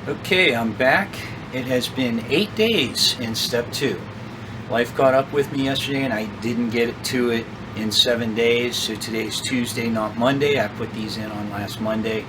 Okay, I'm back. It has been 8 days in step 2. Life caught up with me yesterday and I didn't get to it in 7 days. So today's Tuesday, not Monday. I put these in on last Monday.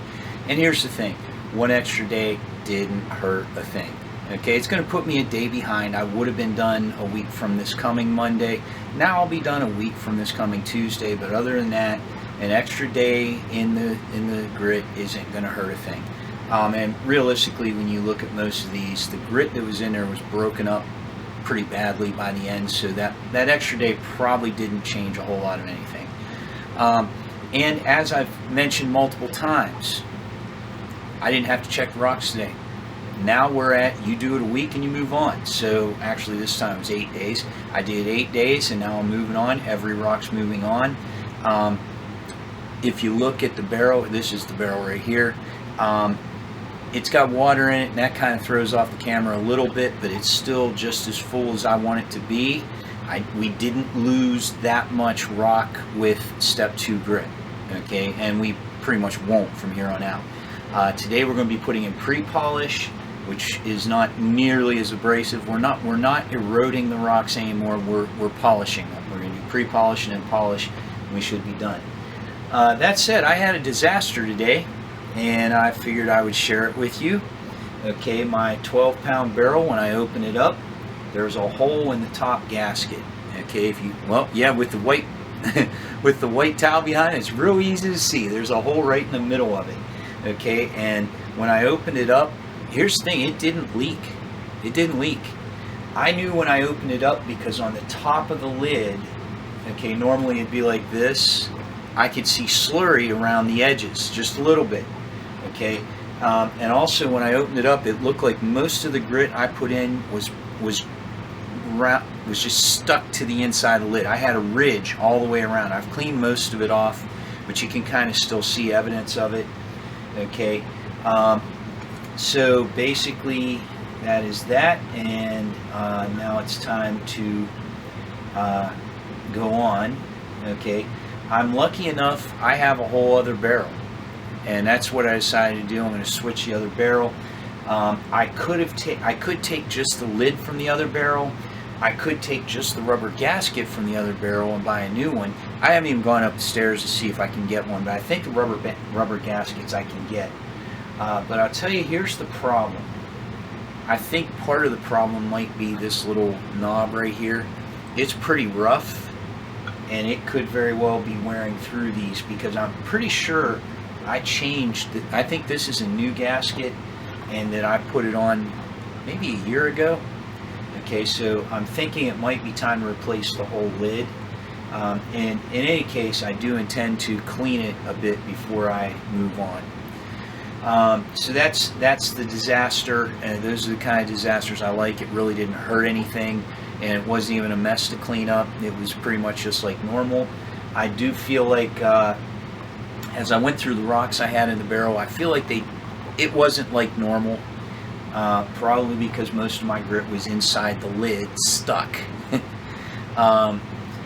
And here's the thing. One extra day didn't hurt a thing. Okay, it's going to put me a day behind. I would have been done a week from this coming Monday. Now I'll be done a week from this coming Tuesday. But other than that, an extra day in the grit isn't going to hurt a thing. And realistically, when you look at most of these, the grit that was in there was broken up pretty badly by the end, so that extra day probably didn't change a whole lot of anything. And as I've mentioned multiple times, I didn't have to check the rocks today. Now we're at, you do it a week and you move on. So actually this time it was 8 days. I did 8 days and now I'm moving on. Every rock's moving on. If you look at the barrel, this is the barrel right here. It's got water in it, and that kind of throws off the camera a little bit, but it's still just as full as I want it to be. We didn't lose that much rock with step 2 grit, okay, and we pretty much won't from here on out. Today we're going to be putting in pre-polish, which is not nearly as abrasive. We're not eroding the rocks anymore. We're polishing them. We're going to do pre-polish and then polish, and we should be done. That said, I had a disaster today, and I figured I would share it with you. Okay, my 12-pound barrel, when I open it up, there's a hole in the top gasket. Okay, with the white with the white towel behind it, it's real easy to see. There's a hole right in the middle of it. Okay, and when I opened it up, here's the thing, it didn't leak. It didn't leak. I knew when I opened it up because on the top of the lid, okay, normally it'd be like this. I could see slurry around the edges, just a little bit. Okay, and also when I opened it up, it looked like most of the grit I put in was just stuck to the inside of the lid. I had a ridge all the way around. I've cleaned most of it off, but you can kind of still see evidence of it. Okay, so basically that is that, and now it's time to go on. Okay, I'm lucky enough I have a whole other barrel. And that's what I decided to do. I'm going to switch the other barrel. I could take just the lid from the other barrel. I could take just the rubber gasket from the other barrel and buy a new one. I haven't even gone up the stairs to see if I can get one, but I think the rubber gaskets I can get. But I'll tell you, here's the problem. I think part of the problem might be this little knob right here. It's pretty rough, and it could very well be wearing through these because I'm pretty sure I changed it. I think this is a new gasket and that I put it on maybe a year ago. Okay, so I'm thinking it might be time to replace the whole lid. And in any case, I do intend to clean it a bit before I move on. So that's the disaster, and those are the kind of disasters I like. It really didn't hurt anything, and it wasn't even a mess to clean up. It was pretty much just like normal. I do feel like as I went through the rocks I had in the barrel, I feel like it wasn't like normal, probably because most of my grit was inside the lid, stuck.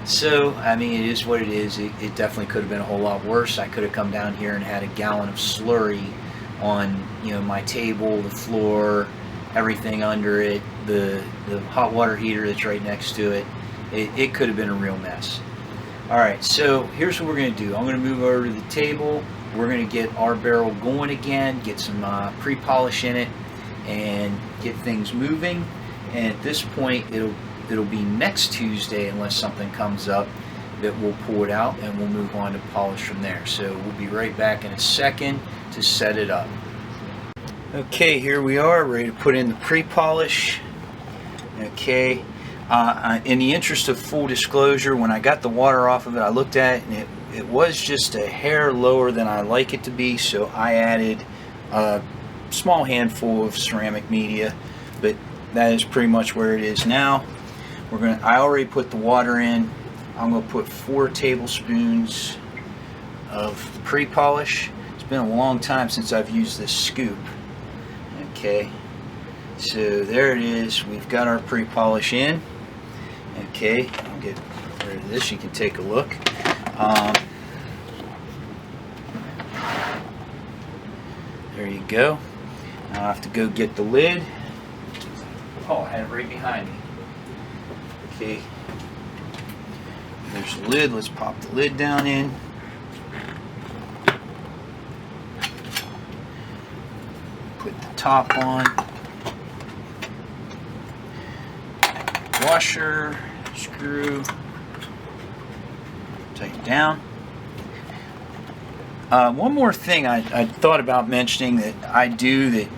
So, I mean, it is what it is. It definitely could have been a whole lot worse. I could have come down here and had a gallon of slurry on, my table, the floor, everything under it, the hot water heater that's right next to it. It could have been a real mess. Alright, so here's what we're going to do. I'm going to move over to the table. We're going to get our barrel going again, get some pre-polish in it, and get things moving. And at this point, it'll be next Tuesday, unless something comes up, that we'll pull it out and we'll move on to polish from there. So we'll be right back in a second to set it up. Okay, here we are, ready to put in the pre-polish. Okay. In the interest of full disclosure, when I got the water off of it, I looked at it and it was just a hair lower than I like it to be, so I added a small handful of ceramic media, but that is pretty much where it is now. I already put the water in. I'm going to put 4 tablespoons of pre-polish. It's been a long time since I've used this scoop. Okay, so there it is. We've got our pre-polish in. Okay, I'll get rid of this. You can take a look. There you go. Now I have to go get the lid. Oh, I had it right behind me. Okay. There's the lid. Let's pop the lid down in. Put the top on. Washer, screw, tighten down. One more thing I thought about mentioning that I do that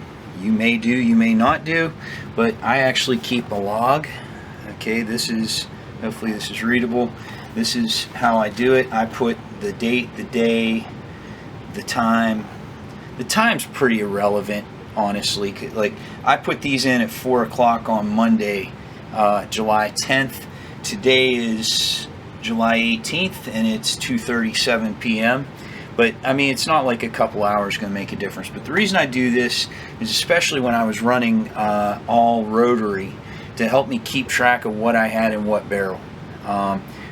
you may do, you may not do, but I actually keep a log. Okay, this is, hopefully this is readable. This is how I do it. I put the date, the day, the time. The time's pretty irrelevant, honestly. Like, I put these in at 4 o'clock on Monday, July 10th. Today is July 18th and it's 2:37 p.m. But I mean, it's not like a couple hours going to make a difference. But the reason I do this is especially when I was running all rotary, to help me keep track of what I had in what barrel.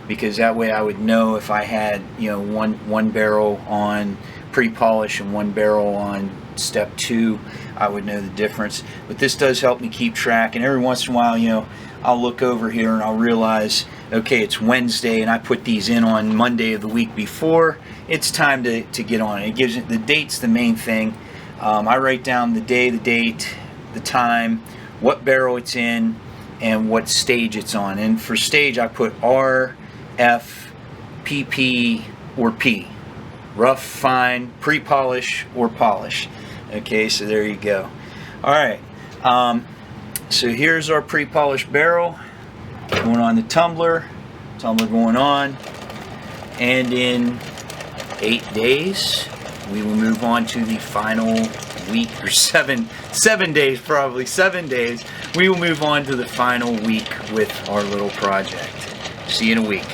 Because that way I would know if I had, you know, one barrel on pre-polish and one barrel on step 2, I would know the difference. But this does help me keep track, and every once in a while, you know, I'll look over here and I'll realize, okay, it's Wednesday and I put these in on Monday of the week before. It's time to get on it. It gives it, the date's the main thing. I write down the day, the date, the time, what barrel it's in, and what stage it's on. And for stage, I put R, F, PP, or P. Rough, fine, pre-polish, or polish. Okay, so there you go. Alright, so here's our pre-polished barrel going on the tumbler going on, and in 8 days we will move on to the final week, or 7 days, probably 7 days. We will move on to the final week with our little project. See you in a week.